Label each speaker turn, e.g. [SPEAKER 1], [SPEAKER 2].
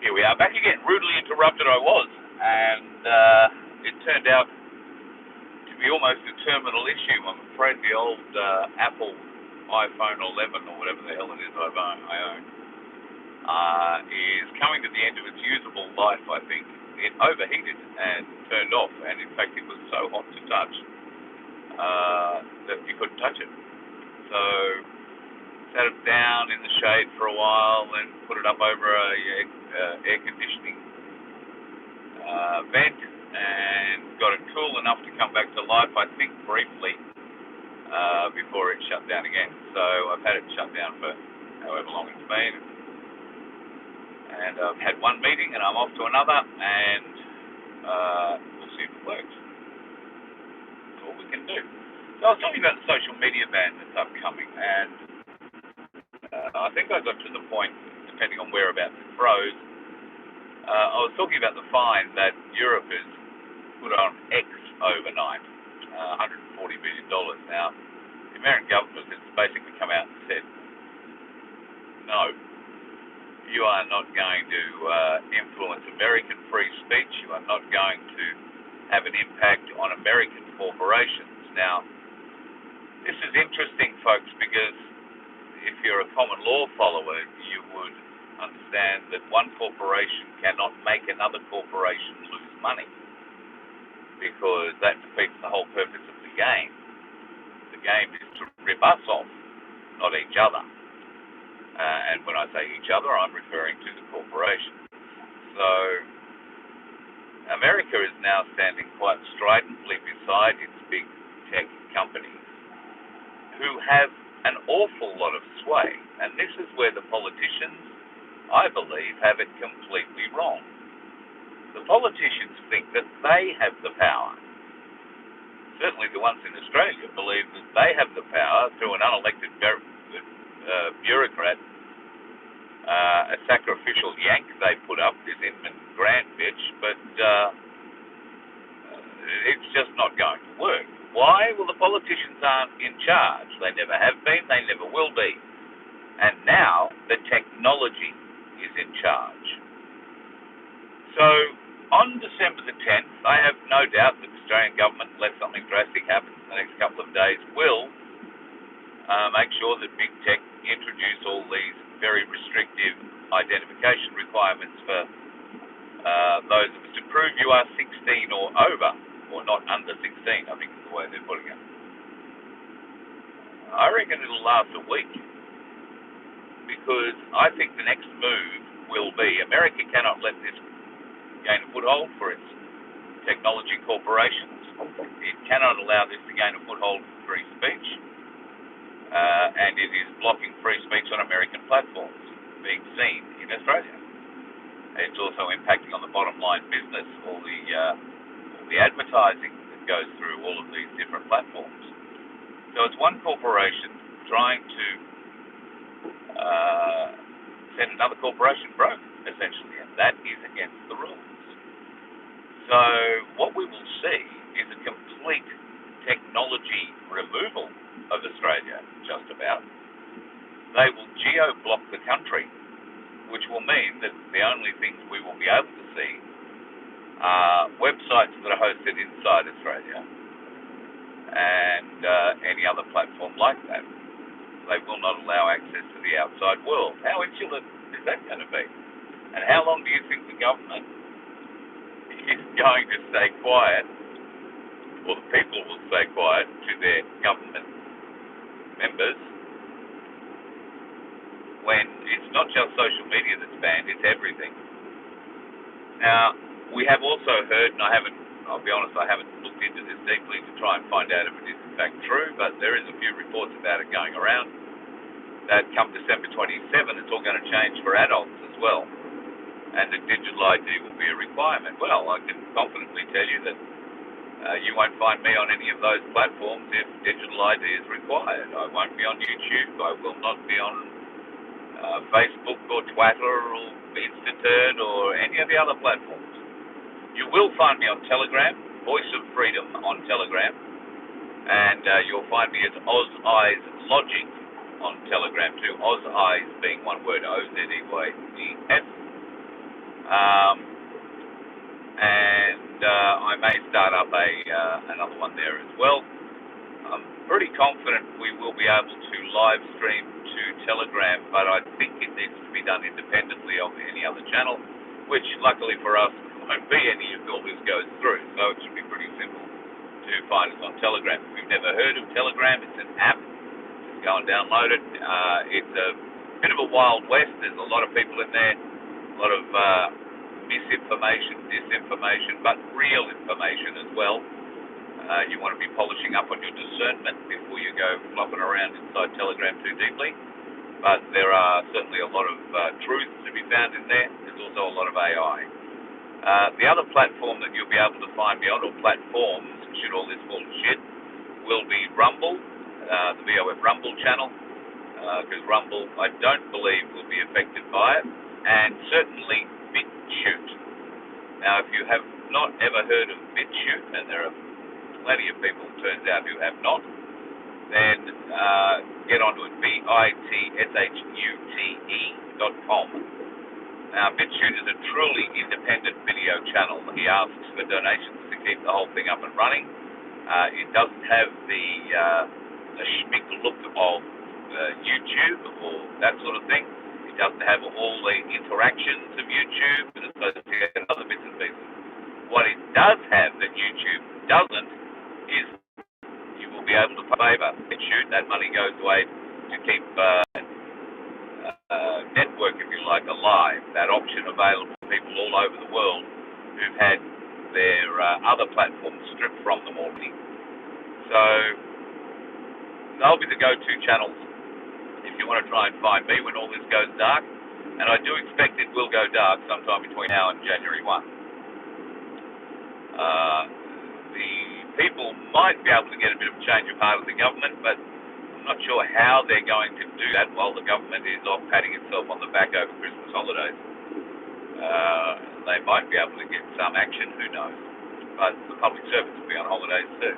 [SPEAKER 1] Here we are, back again. Rudely interrupted I was, and it turned out to be almost a terminal issue. I'm afraid the old Apple iPhone 11, or whatever the hell it is I own, is coming to the end of its usable life, I think. It overheated and turned off, and in fact it was so hot to touch that you couldn't touch it. So sat it down in the shade for a while, then put it up over a air conditioning vent, and got it cool enough to come back to life, I think briefly, before it shut down again. So I've had it shut down for however long it's been, and I've had one meeting and I'm off to another, and we'll see if it works. That's all we can do. So I was talking about the social media ban that's upcoming, and I think I got to the point, depending on whereabouts it froze, I was talking about the fine that Europe has put on X overnight, $140 billion. Now, the American government has basically come out and said, no, you are not going to influence American free speech. You are not going to have an impact on American corporations. Now, this is interesting, folks, because if you're a common law follower, you would understand that one corporation cannot make another corporation lose money, because that defeats the whole purpose of the game. The game is to rip us off, not each other. And when I say each other, I'm referring to the corporation. So America is now standing quite stridently beside its big tech companies, who have an awful lot of sway. And this is where the politicians, I believe, have it completely wrong. The politicians think that they have the power. Certainly the ones in Australia believe that they have the power through an unelected bureaucrat, a sacrificial yank they put up, this Inman Grant bitch, but it's just not going to work. Why? Well, the politicians aren't in charge. They never have been, they never will be. And now the technology is in charge. So on December the 10th, I have no doubt that the Australian government, unless something drastic happens in the next couple of days, will make sure that big tech introduce all these very restrictive identification requirements for those of us to prove you are 16 or over, or not under 16, I think is the way they're putting it. I reckon it'll last a week, because I think the next move will be, America cannot let this gain a foothold for its technology corporations. It cannot allow this to gain a foothold for free speech, and it is blocking free speech on American platforms being seen in Australia. It's also impacting on the bottom line business, all the advertising that goes through all of these different platforms. So it's one corporation trying to send another corporation broke, essentially, and that is against the rules. So what we will see is a complete technology removal of Australia, just about. They will geo-block the country, which will mean that the only things we will be able to see are websites that are hosted inside Australia and any other platform like that. They will not allow access to the outside world. How insular is that going to be? And how long do you think the government is going to stay quiet, or the people will stay quiet to their government members, when it's not just social media that's banned, it's everything? Now, we have also heard, and I'll be honest, I haven't looked into this deeply to try and find out if it is in fact true, but there is a few reports about it going around, that come December 27, it's all going to change for adults as well, and that digital ID will be a requirement. Well, I can confidently tell you that you won't find me on any of those platforms if digital ID is required. I won't be on YouTube. I will not be on Facebook or Twitter or Instaturd or any of the other platforms. You will find me on Telegram, Voice of Freedom on Telegram, and you'll find me as Oz Eyes Logic on Telegram too. Oz Eyes being one word, OZEYES. Um, and I may start up another one there as well. I'm pretty confident we will be able to live stream to Telegram, but I think it needs to be done independently of any other channel, which luckily for us won't be any if all this goes through. So it should be pretty simple to find us on Telegram. If you've never heard of Telegram, it's an app. Just go and download it. It's a bit of a wild west. There's a lot of people in there, a lot of misinformation, disinformation, but real information as well. You want to be polishing up on your discernment before you go flopping around inside Telegram too deeply. But there are certainly a lot of truths to be found in there. There's also a lot of AI. The other platform that you'll be able to find me on, or platforms, should all this fall to shit, will be Rumble, the VoF Rumble channel, because Rumble, I don't believe, will be affected by it, and certainly BitChute. Now, if you have not ever heard of BitChute, and there are plenty of people, it turns out, who have not, then get onto it, bitshute.com. Now, BitChute is a truly independent video channel. He asks for donations to keep the whole thing up and running. It doesn't have the schmick look of YouTube or that sort of thing. It doesn't have all the interactions of YouTube and associated other bits and pieces. What it does have that YouTube doesn't is you will be able to favor BitChute. That money goes away to keep network, if you like, alive. That option available to people all over the world who've had their other platforms stripped from them already. So they'll be the go-to channels if you want to try and find me when all this goes dark. And I do expect it will go dark sometime between now and January 1. The people might be able to get a bit of change of heart of the government, but I'm not sure how they're going to do that while the government is off patting itself on the back over Christmas holidays. They might be able to get some action, who knows. But the public servants will be on holidays too.